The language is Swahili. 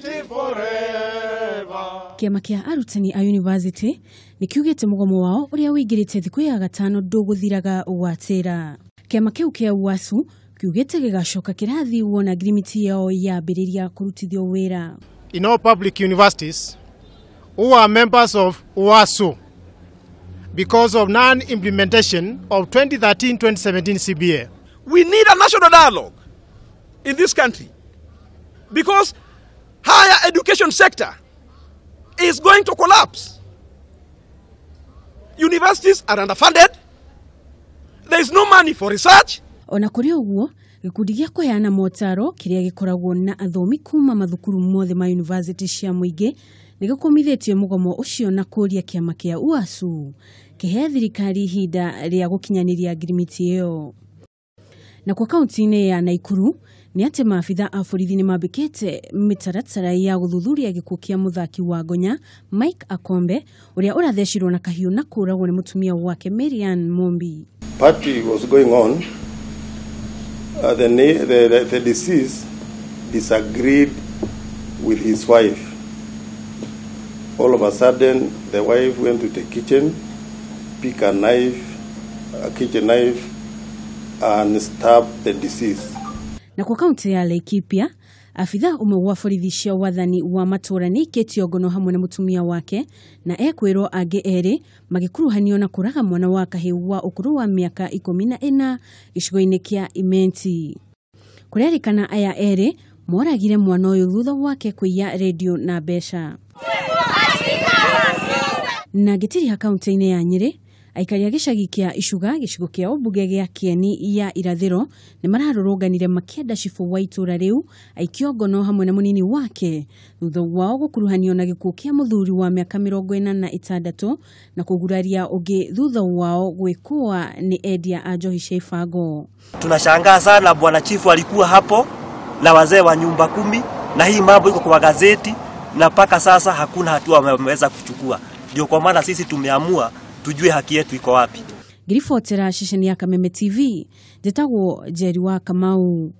unity forever. Kiama kia arutani a university ni kiugete mugomo wao uria wigirite thiku ya gatano nduguthiraga watira. Kiama kiu kia UASU kiugete gigacoka kirathi wona agreement yao yambiriria kurutithio wira. In all public universities who are members of UASU because of non-implementation of 2013-2017 CBA. We need a national dialogue in this country because higher education sector is going to collapse. Universities are underfunded. There is no money for research. Ona kuri uguo gikundi gia kuheana motaro kiria gikoragwo na athomi kuuma mathukuru mothe ma university cia muingi nigakomithitie mugomo ucio na kuria kiama kia UASU kihe thirikari ihinda ria gukinyaniria agreement iyo. Na kwa kaunti-ini ya Naikuru ni ati maafitha a borithi ni mambikite mitaratara ya guthuthuria gikuo kia muthaki wa Gonya Mike Akombe uria urathecirwo na kahiu na kuragwo ni mutumia wake Marian Mombi. Party was going on. The deceased disagreed with his wife. All of a sudden, the wife went to the kitchen, picked a kitchen knife, and stabbed the deceased. Na kwa kaunti ya Laikipia, afitha umwe wa borithi cia wathani wa matura ni iketio ngono hamwe na mutumia wake na ekwirwo ange eri magikuruhanio na kuraga mwana wa kahiu wa ukuru wa miaka 14 gicigo-ini kia Imenti. Kurerikana aya eri moragire mwana uyu thutha wake kuiya radio na besha. Na gitiri ha kaunti-ini ya Njeri, aikari a gicagi kia Icuga gicigo kia Ombuge gia Kieni ya irathiro ni mararũrũnganire makienda cifu wa itura riu aikio ngono hamwe na munini wake thutha wao gukuruhanio na gikuo kia muthuri wa miaka 46 na kuguraria ungi thutha wao gwikua ni endia a njohi cia ibango. Tunashangaa sana bwana chifu alikuwa hapo na wazee wa nyumba 10 na hii mambo iko kwa gazeti na paka sasa hakuna hatua wameweza kuchukua. Ndio kwa maana sisi tumeamua tujue haki yetu iko wapi. Girifotera shisheni ya Kameme TV, jetagwo Njeri wa Kamau.